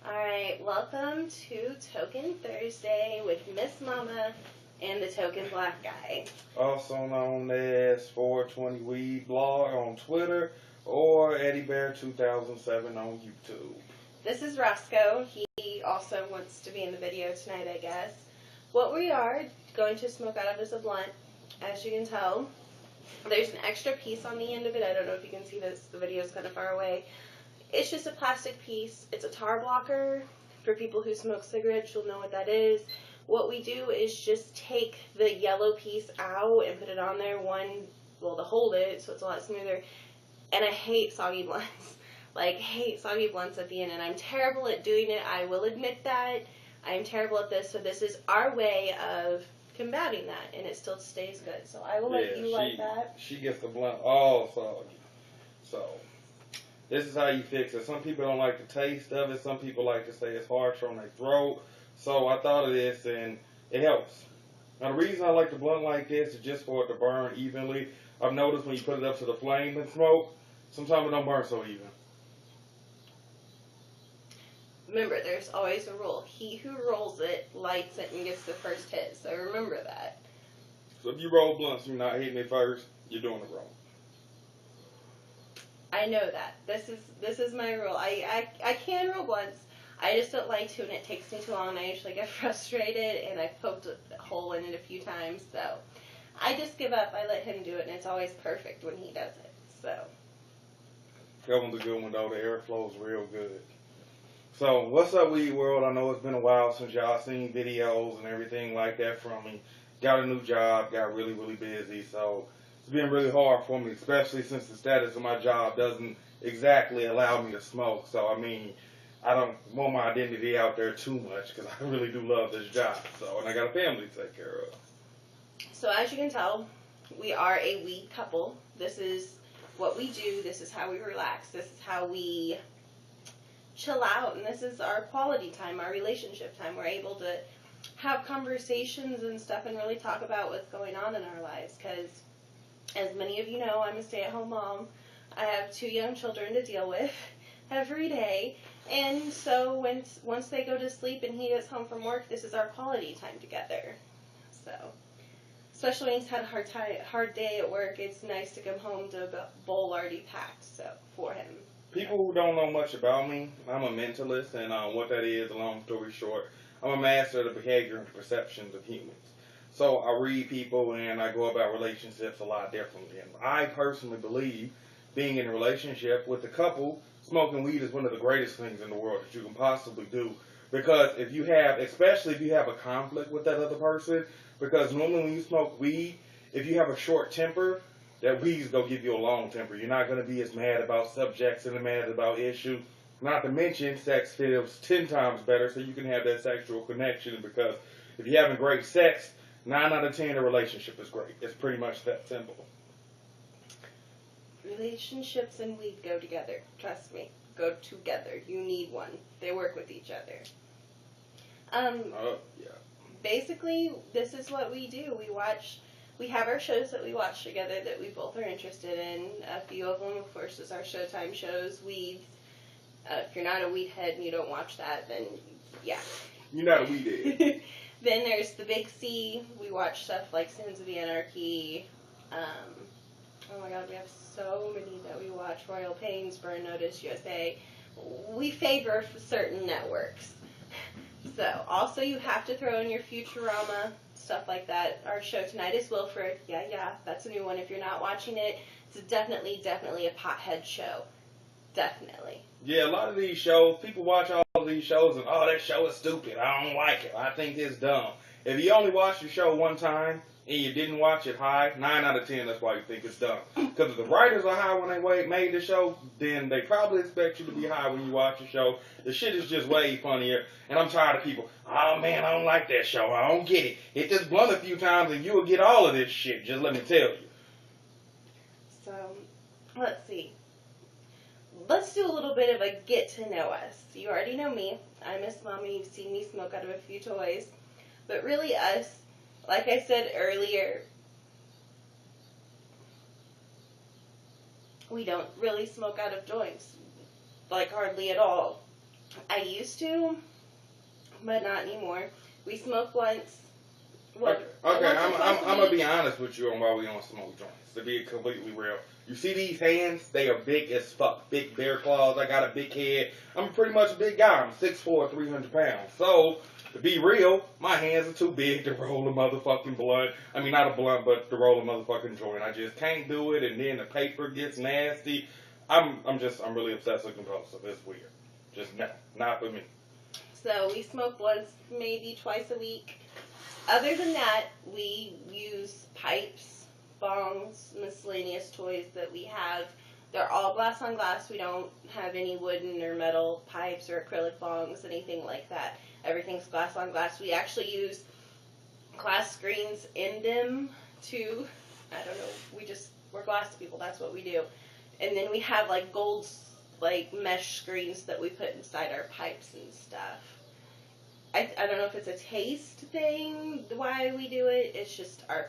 Alright, welcome to Tokin Thursday with Miss Mama and the Token Black Guy. Also known as 420 Weed Blog on Twitter or Eddie Bear 2007 on YouTube. This is Roscoe. He also wants to be in the video tonight, I guess. What we are going to smoke out of is a blunt. As you can tell, there's an extra piece on the end of it. I don't know if you can see this. The video is kind of far away. It's just a plastic piece. It's a tar blocker. For people who smoke cigarettes, you'll know what that is. What we do is just take the yellow piece out and put it on there to hold it so it's a lot smoother. And I hate soggy blunts. Hate soggy blunts at the end. And I'm terrible at doing it. I will admit that. I am terrible at this. So this is our way of combating that. And it still stays good. So I will let you like that. She gets the blunt all soggy. So this is how you fix it. Some people don't like the taste of it. Some people like to say it's harsh on their throat. So I thought of this, and it helps. Now, the reason I like the blunt like this is just for it to burn evenly. I've noticed when you put it up to the flame and smoke, sometimes it don't burn so even. Remember, there's always a rule. He who rolls it, lights it, and gets the first hit. So remember that. So if you roll blunts, you're not hitting it first, you're doing it wrong. I know that. This is my rule. I can roll blunts. I just don't like to, and it takes me too long, and I usually get frustrated, and I've poked a hole in it a few times, so I just give up. I let him do it, and it's always perfect when he does it, so. That one's a good one, though. The airflow's real good. So, what's up, Weed World? I know it's been a while since y'all seen videos and everything like that from me. Got a new job, got really, really busy, so it's been really hard for me, especially since the status of my job doesn't exactly allow me to smoke. So, I mean, I don't want my identity out there too much because I really do love this job. So, and I got a family to take care of. So, as you can tell, we are a weed couple. This is what we do. This is how we relax. This is how we chill out. And this is our quality time, our relationship time. We're able to have conversations and stuff and really talk about what's going on in our lives because, as many of you know, I'm a stay-at-home mom. I have 2 young children to deal with every day, and so once they go to sleep and he gets home from work, this is our quality time together. So, especially when he's had a hard day at work, it's nice to come home to a bowl already packed. So for him. People who don't know much about me, I'm a mentalist, and what that is, long story short, I'm a master of the behavior and perceptions of humans. So I read people and I go about relationships a lot differently. And I personally believe being in a relationship with a couple, smoking weed is one of the greatest things in the world that you can possibly do. Because if you have, especially if you have a conflict with that other person, because normally when you smoke weed, if you have a short temper, that weed's going to give you a long temper. You're not going to be as mad about subjects and mad about issues. Not to mention, sex feels 10 times better so you can have that sexual connection. Because if you're having great sex, 9 out of 10, a relationship is great. It's pretty much that simple. Relationships and weed go together. Trust me. Go together. You need one. They work with each other. Yeah. Basically, this is what we do. We have our shows that we watch together that we both are interested in. A few of them, of course, is our Showtime shows. Weeds. If you're not a weed head and you don't watch that, then yeah. You're not a weed head. Then there's the Big C. We watch stuff like Sins of the Anarchy. Oh my God, we have so many that we watch. Royal Pains, Burn Notice, USA. We favor certain networks. So, also you have to throw in your Futurama, stuff like that. Our show tonight is Wilfred. Yeah, that's a new one. If you're not watching it, it's definitely a pothead show. Definitely. Yeah, a lot of these shows, people watch all of these shows and, oh, that show is stupid. I don't like it. I think it's dumb. If you only watch the show one time and you didn't watch it high, 9 out of 10, that's why you think it's dumb. Because if the writers are high when they made the show, then they probably expect you to be high when you watch the show. The shit is just way funnier. And I'm tired of people, oh, man, I don't like that show. I don't get it. Hit this blunt a few times and you will get all of this shit. Just let me tell you. So, let's see. Let's do a little bit of a get to know us. You already know me. I'm Miss Mommy. You've seen me smoke out of a few toys. But really us, like I said earlier, we don't really smoke out of joints. Like hardly at all. I used to, but not anymore. We smoke blunts. Okay, I'm gonna be honest with you on why we don't smoke joints. To be completely real, you see these hands? They are big as fuck, big bear claws. I got a big head. I'm pretty much a big guy. I'm 6'4", 300 pounds. So to be real, my hands are too big to roll a motherfucking blunt. I mean, not a blunt, but to roll a motherfucking joint. I just can't do it, and then the paper gets nasty. I'm really obsessive compulsive. It's weird. Just no, not for me. So we smoke blunts maybe twice a week. Other than that, we use pipes, bongs, miscellaneous toys that we have. They're all glass on glass. We don't have any wooden or metal pipes or acrylic bongs, anything like that. Everything's glass on glass. We actually use glass screens in them to, I don't know, we're glass people. That's what we do. And then we have like gold, like mesh screens that we put inside our pipes and stuff. I don't know if it's a taste thing, why we do it. It's just our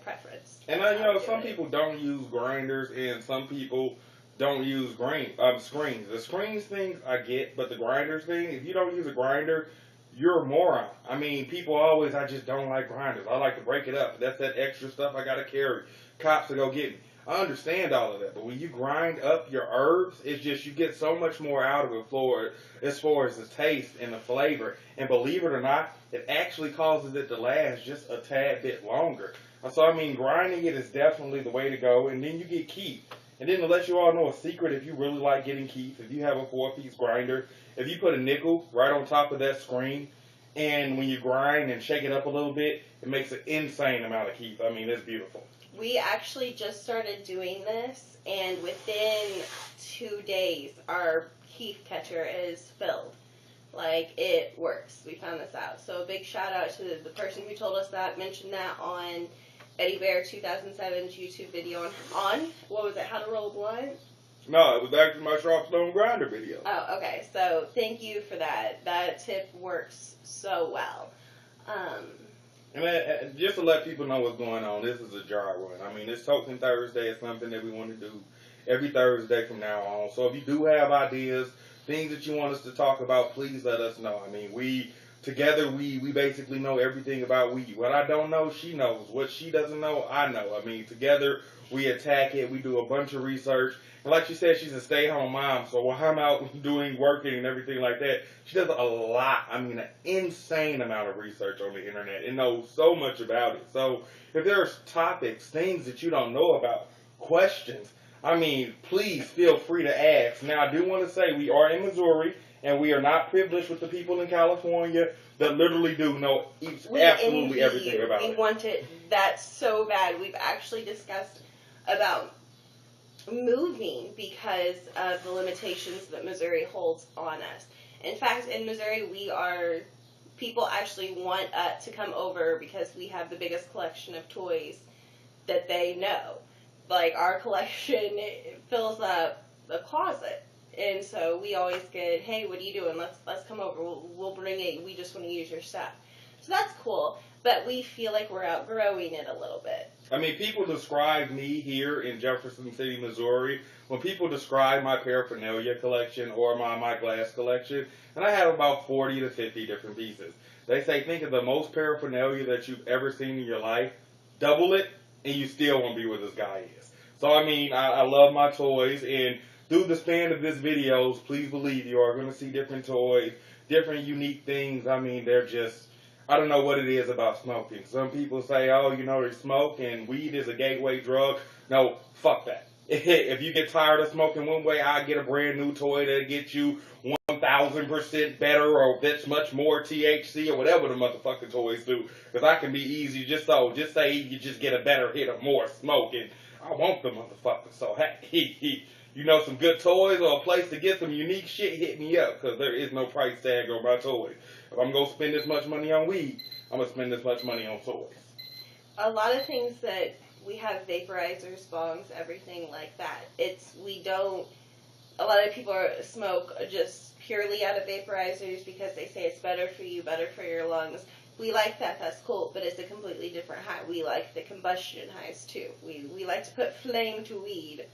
preference. And some people don't use grinders, and some people don't use screens. The screens things I get, but the grinders thing, if you don't use a grinder, you're a moron. I mean, people always, I just don't like grinders. I like to break it up. That's that extra stuff I gotta carry. Cops to go get me. I understand all of that, but when you grind up your herbs, it's just you get so much more out of it as far as the taste and the flavor. And believe it or not, it actually causes it to last just a tad bit longer. So, I mean, grinding it is definitely the way to go, and then you get Keith. And then to let you all know a secret, if you really like getting Keith, if you have a 4-piece grinder, if you put a nickel right on top of that screen, and when you grind and shake it up a little bit, it makes an insane amount of Keith. I mean, it's beautiful. We actually just started doing this, and within 2 days, our Keith catcher is filled. Like, it works. We found this out. So a big shout out to the person who told us that, mentioned that on Eddie Bear 2007's YouTube video on what was it, How to Roll a Blunt? No, it was actually my Sharp Stone Grinder video. Oh, okay. So thank you for that. That tip works so well. And just to let people know what's going on, this is a jar run. I mean, this Tokin Thursday is something that we want to do every Thursday from now on. So if you do have ideas, things that you want us to talk about, please let us know. I mean, we basically know everything about weed. What I don't know, she knows. What she doesn't know, I know. I mean, together we attack it. We do a bunch of research. And like she said, she's a stay-at-home mom. So while I'm out working and everything like that, she does a lot. I mean, an insane amount of research on the internet and knows so much about it. So if there's topics, things that you don't know about, questions, I mean, please feel free to ask. Now, I do want to say we are in Missouri, and we are not privileged with the people in California that literally do know absolutely everything about it. We want it that so bad. We've actually discussed about moving because of the limitations that Missouri holds on us. In fact, in Missouri, people actually want to come over because we have the biggest collection of toys that they know. Like, our collection fills up the closet. And so we always get, hey, what are you doing? Let's come over. We'll bring it. We just want to use your stuff. So that's cool. But we feel like we're outgrowing it a little bit. I mean, people describe me here in Jefferson City, Missouri. When people describe my paraphernalia collection or my glass collection, and I have about 40 to 50 different pieces. They say, think of the most paraphernalia that you've ever seen in your life. Double it, and you still won't be where this guy is. So, I mean, I love my toys, and through the span of this videos, please believe you are going to see different toys, different unique things. I mean, they're just, I don't know what it is about smoking. Some people say, oh, they smoke and weed is a gateway drug. No, fuck that. If you get tired of smoking one way, I'll get a brand new toy that'll get you 1,000% better or that's much more THC or whatever the motherfucking toys do. Because I can be easy just say you just get a better hit of more smoke and I want the motherfucker. So, hey, some good toys or a place to get some unique shit, hit me up. Because there is no price tag on my toys. If I'm going to spend this much money on weed, I'm going to spend this much money on toys. A lot of things that we have vaporizers, bongs, everything like that. A lot of people smoke just purely out of vaporizers because they say it's better for you, better for your lungs. We like that, that's cool, but it's a completely different high. We like the combustion highs too. We like to put flame to weed.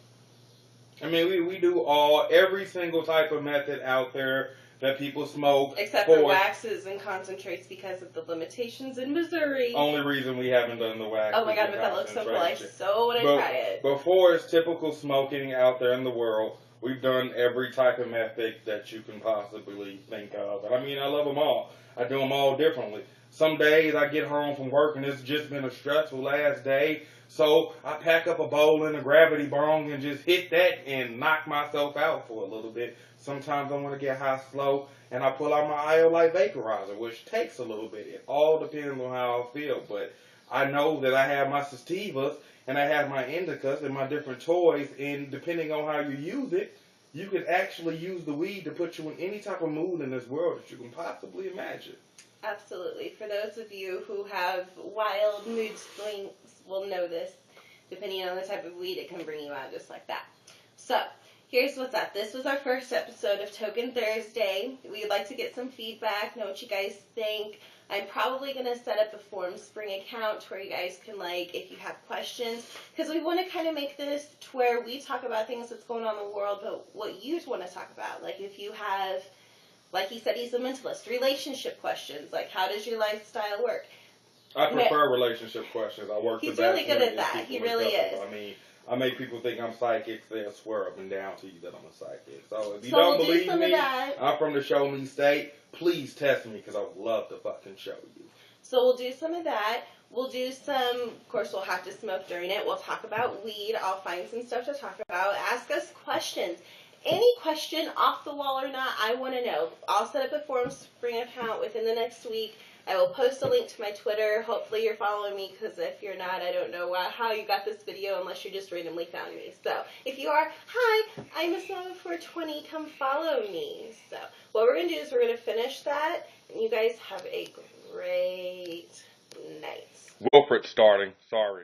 I mean, we do every single type of method out there that people smoke. Except for waxes and concentrates because of the limitations in Missouri. Only reason we haven't done the wax. Oh my god, but that looks so cool. I so want to try it. Before it's typical smoking out there in the world, we've done every type of method that you can possibly think of. And I mean, I love them all. I do them all differently. Some days I get home from work and it's just been a stressful last day. So I pack up a bowl and a gravity bong and just hit that and knock myself out for a little bit. Sometimes I want to get high slow and I pull out my Iolite vaporizer, which takes a little bit. It all depends on how I feel. But I know that I have my sativas and I have my indicas and my different toys, and depending on how you use it, you can actually use the weed to put you in any type of mood in this world that you can possibly imagine. Absolutely. For those of you who have wild mood swings will know this. Depending on the type of weed, it can bring you out just like that. So, here's what's up. This was our first episode of Tokin Thursday. We'd like to get some feedback, know what you guys think. I'm probably going to set up a FormSpring account where you guys can, if you have questions, because we want to kind of make this to where we talk about things that's going on in the world, but what you want to talk about. Like, if you have, like he said, he's a mentalist, relationship questions, like how does your lifestyle work? I prefer relationship questions. I work. He's really good at that. He really is. I mean, I make people think I'm psychic. They'll swear up and down to you that I'm a psychic. So if you don't believe me, I'm from the Show Me State. Please test me because I would love to fucking show you. So we'll do some of that. We'll do some, of course, we'll have to smoke during it. We'll talk about weed. I'll find some stuff to talk about. Ask us questions. Any question, off the wall or not, I want to know. I'll set up a FormSpring account within the next week. I will post a link to my Twitter. Hopefully you're following me, because if you're not, I don't know how you got this video unless you just randomly found me. So if you are, hi, I'm Miss Mama 420. Come follow me. So what we're going to do is we're going to finish that, and you guys have a great night. Wilfred starting. Sorry.